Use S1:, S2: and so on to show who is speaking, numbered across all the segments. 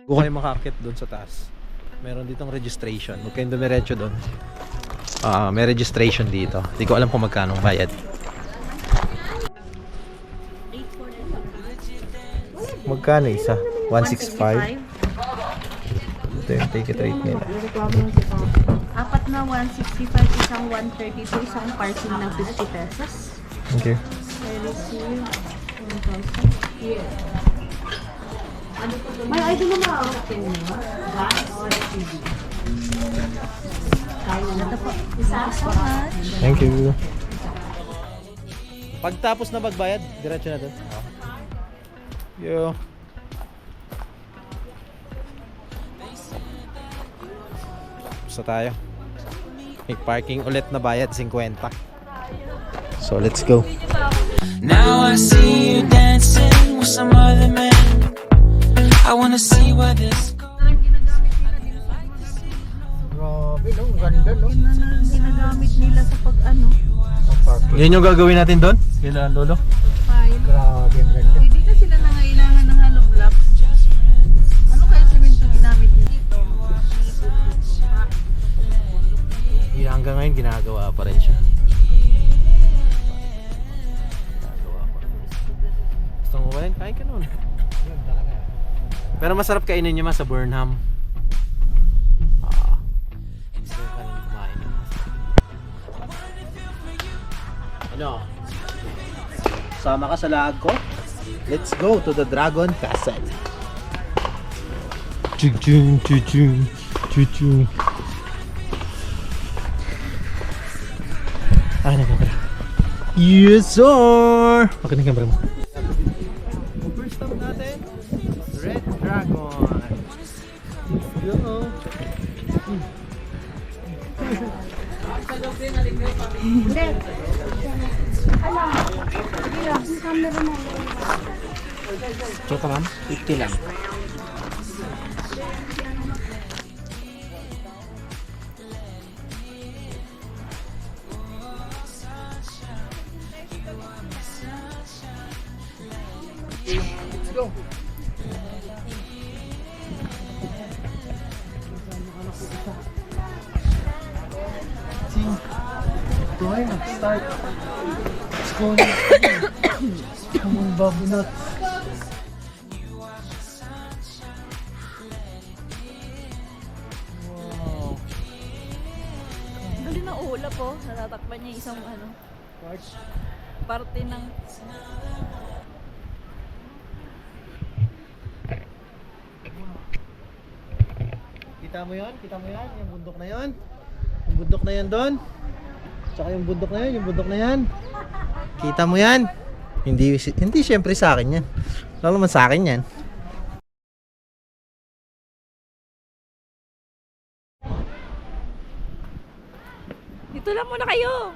S1: Kung kayo makakit doon sa taas, meron ditong registration. Huwag kayong dumiretso doon. May registration dito. Hindi ko alam kung magkano ang bayad. Magkano isa? 165? Ito yung ticket rate nila.
S2: Apat na 165, isang 132, isang parking ng 50 pesos.
S1: Okay.
S2: I receive 1,000. Yeah. May ID na ma-open mo? Gas or TV? Kaya na ito po. So much.
S1: Thank you. Pagtapos na magbayad, diretso na doon. Yo. Basta tayo. May parking ulit na bayad, 50. So let's go.
S3: Now I see you dancing with some other man. I wanna see where this goes.
S1: Grabe, no? Ganda, no?
S2: Yun na ginagamit nila sa pag-ano.
S1: Yan yung gagawin natin doon? Kailan, Lolo?
S2: File.
S1: Grabe, ang ganda.
S2: Hindi na sila nangailangan ng hollow block. Ano kaya semento ginamit nila dito?
S1: Hanggang ngayon, ginagawa pa rin siya. Gusto mo ba yan? Kain ka nun. Pero masarap kainin nyo sa Burnham. Gusto ko kanin kumain. Ano? Sama ka sa lag ko? Let's go to the Dragon Castle. Chung chung chung chung chung chung. Akin ang camera. Yes sir! Akin ang camera mo. First stop natin, Red Dragon. Let's go. Choka ma'am? 50 lang. Let's go. Ito ay nag-start. Let's go. Come on, babunot. Wow.
S2: Dali na ulap po. Natatakpan niya isang ano. Parte ng...
S1: Kita mo yun? Kita mo yan? Yung bundok na yun? Yung bundok na yan doon? Tsaka yung bundok na yun? Yung bundok na yan? Kita mo yan? Hindi syempre sa akin yan. Lalo naman sa akin yan.
S2: Dito lang muna kayo!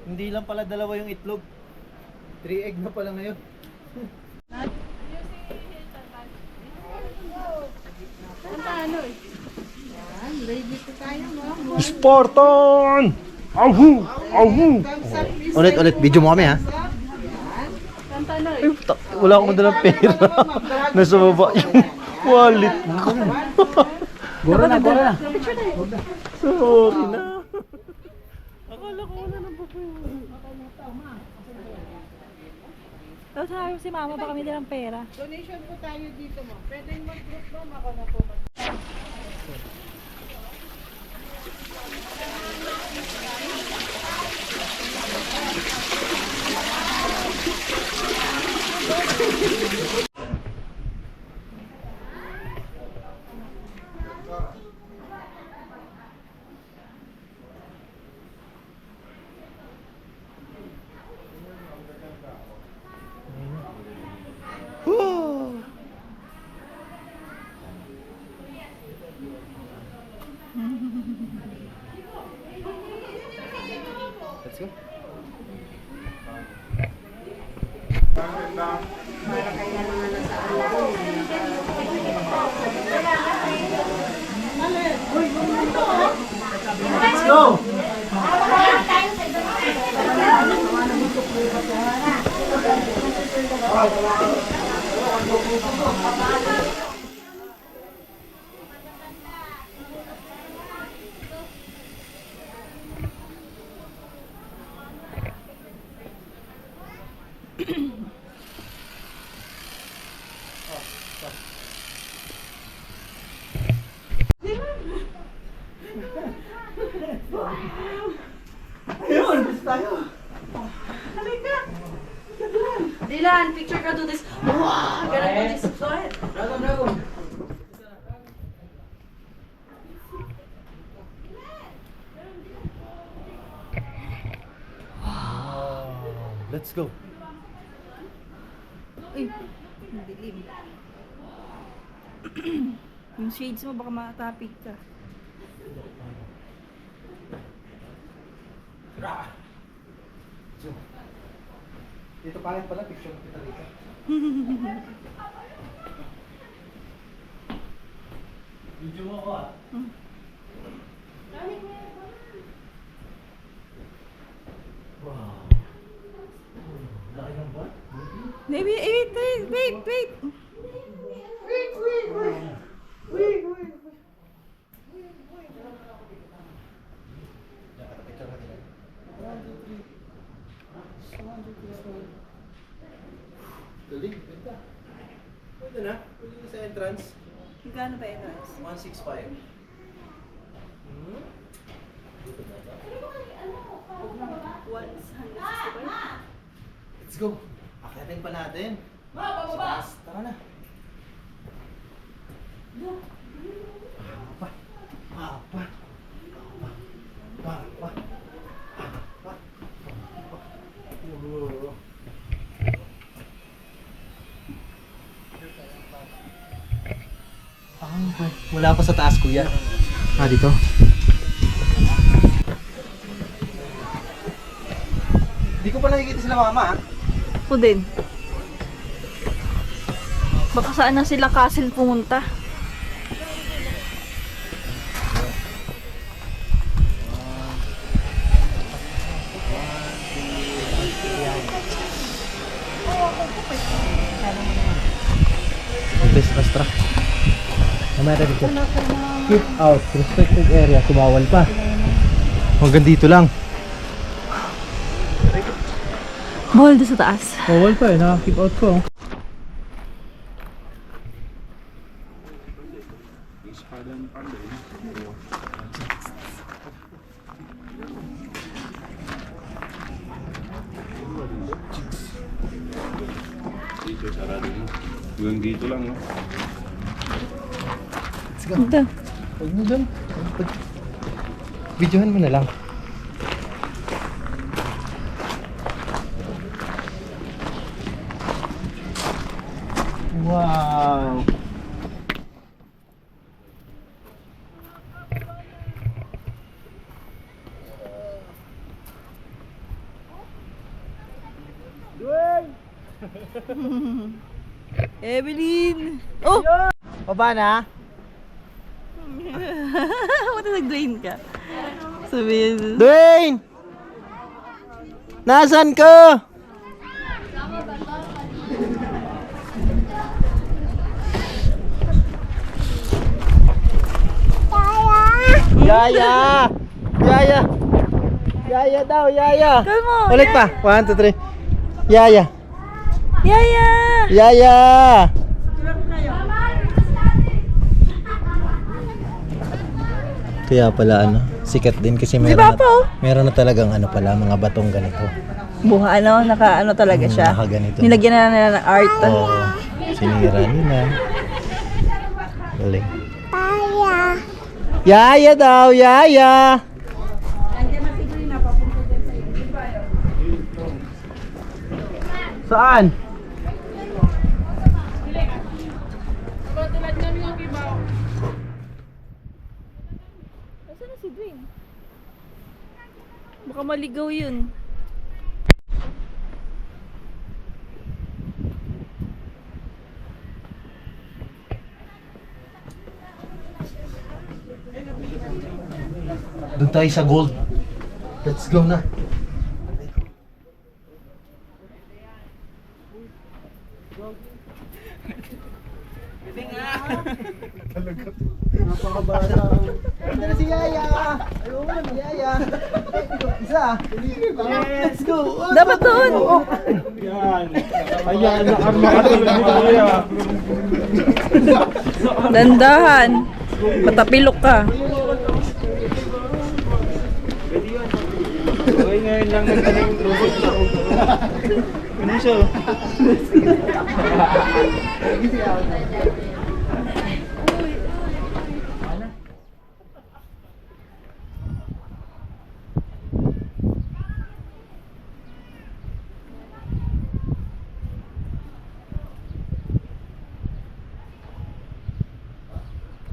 S1: Hindi lang pala dalawa yung itlog. 3 egg na pala ngayon. Spartan! Ahu! Ahu! Ulit, video mo kami ha. Ay, wala akong madalang pera. Nasa baba yung wallet ko. Gora na. Sorry na. Akala ko wala nang babae.
S2: Tapos sabi si mama, baka may dalang pera.
S4: Donation po tayo dito mo. Pwede mag-group mo, ako na po.
S1: Let's go! Ayun, bis tayo.
S2: Dylan, picture ka do this. Wow, gonna do this. Go ahead.
S1: Dragon. Let's go.
S2: Uy, ang dilim. Yung shades mo baka matapig ka.
S1: Dito pangit pala, picture mo kita dito. Video mo ako ah. Wow. Laki ng buwan.
S2: Maybe, wait.
S1: Galing, ganda. Pwede na. Pwede na sa entrance.
S2: Magkano ba ito?
S1: 165. Let's go. Akyatin pa natin. Tara na. Pa. Wala pa sa taas, kuya. Dito. Hindi ko pa nakikita sila mama,
S2: Ako din. Baka saan na sila castle pumunta?
S1: This Astra. Namara dito. Keep out. Restricted area. Kumawal pa. Hanggang dito lang.
S2: Bawal doon sa taas.
S1: Bawal pa eh. Naka-keep out ko.
S5: Dito, sarado mo. Hanggang dito lang, no?
S1: Let's go.
S2: Ito.
S1: Huwag mo dyan. Videohan mo na lang. Wow!
S2: Evelyn! Oh!
S1: Baba na?
S2: Ba't nag-drain ka? Sabihin.
S1: Dwayne! Nasaan ka? Yaya! Yaya! Yaya daw, Yaya!
S2: Kalmo!
S1: Ulit pa. 1, 2, 3. Yaya!
S2: Yaya!
S1: Yaya! Kaya pala ano, sikat din kasi meron
S2: Papa, oh.
S1: meron na talagang ano pala, mga batong ganito.
S2: Buha ano, naka-ano talaga siya.
S1: Nakaganito.
S2: Nilagyan na nila ng art.
S1: Oo. Sinira nila. Galing. Yaya daw, Yaya! Saan?
S2: Nasaan na si Dwayne? Baka maligaw yun.
S1: Doon tayo sa gold. Let's go na. Napakabata. Ito na si Yaya. Ayaw mo na, Yaya. Isa. Let's go.
S2: Dapat doon.
S5: Ayan, nakarmakatulog mo kuya.
S2: Dandahan. Matapilok ka.
S5: Okay, ngayon lang nagtanong yung robot na ano siya?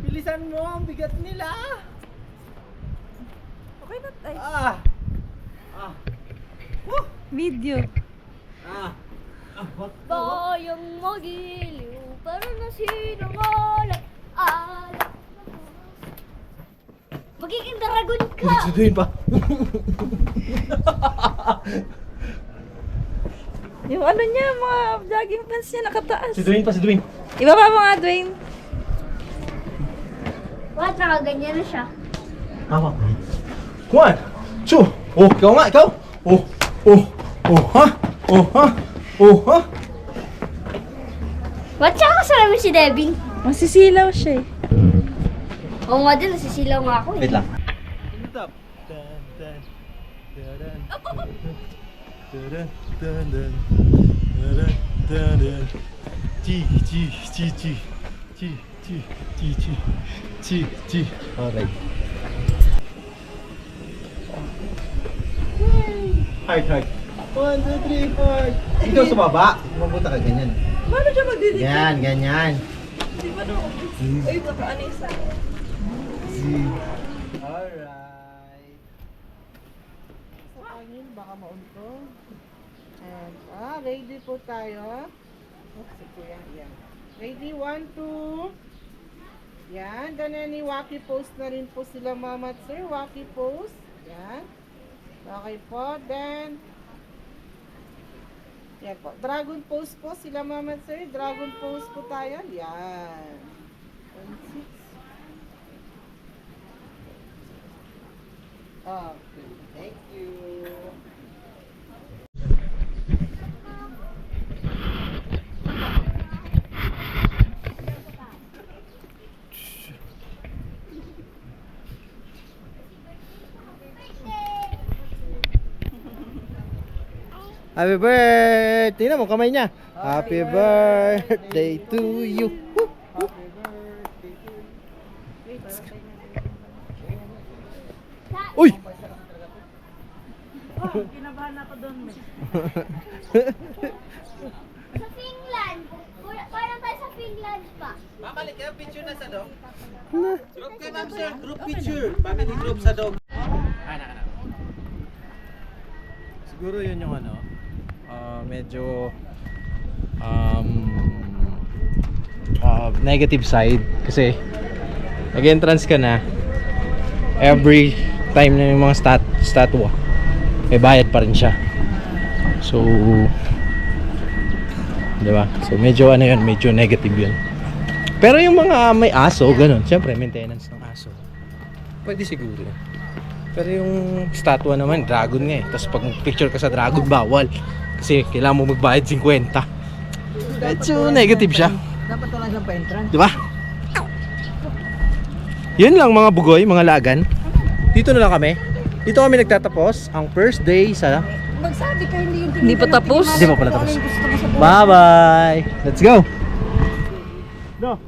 S1: Bilisan mo, ang bigat nila.
S2: Okay na tayo.
S1: Ah.
S2: Video.
S6: Bayang magiliw, para na sinungaling, alam na mo. Magiging dragon ka!
S1: Suduin pa.
S2: Yung ano niya, mga jogging pants niya nakataas.
S1: Suduin pa, suduin.
S2: Ibaba mo nga, Dwayne.
S6: What? Nakaganyan na siya.
S1: Tama. 1, 2. Oh, ikaw nga, ikaw. Ha? Ha?
S6: What? Tsaka kasama si Devin?
S2: Masisilaw siya eh.
S6: Oo nga din, nasisilaw nga ako eh.
S1: Wait lang. Alright. Hard. 1, 2, 3, 4. Dito sa baba. Mapunta ka ganyan.
S2: Paano siya magdidikit?
S1: Ganyan.
S2: Di ba no? Ay, nakaan isa.
S1: Alright.
S4: Sa hangin, baka mauntong. And, ready po tayo. Oops, si Kuya, yan. Ready, 1, 2. Yan, ganyan ni Waki pose na rin po sila mama at sir. Waki pose. Yan. Okay po, then yan po. Dragon pose po sila mama at sir. Dragon pose po tayo. Yan. 1, 6. Okay, thank you.
S1: Happy birthday! Tingnan mo kamay niya. Happy birthday to you. Woo!
S4: Happy birthday to you. Wait,
S1: Uy!
S2: Kinabahan ako doon.
S6: Sa Finland! Parang tayo sa Finland pa.
S1: Mamalik kayo, picture na sa dog. Group kayo, ma'am sir. Group picture. Family group sa dog. Siguro yun yung ano, medyo negative side. Kasi nag-entrance ka na, every time na yung mga statwa, may bayad pa rin siya. So, diba? So medyo ano yun, medyo negative yun. Pero yung mga may aso, ganun, syempre maintenance ng aso, pwede siguro. Pero yung statwa naman, dragon nga eh. Tapos pag picture ka sa dragon, bawal. Kasi kailangan mo magbayad 50. Medyo negative siya.
S4: Dapat wala siyang pa-entrance.
S1: Diba? Yun lang mga bugoy, mga lagan. Dito na lang kami. Dito kami nagtatapos ang first day sa...
S4: Magsabi ka, hindi yung
S2: Hindi pa tapos.
S1: Hindi pa pala tapos. Bye-bye! Let's go! No.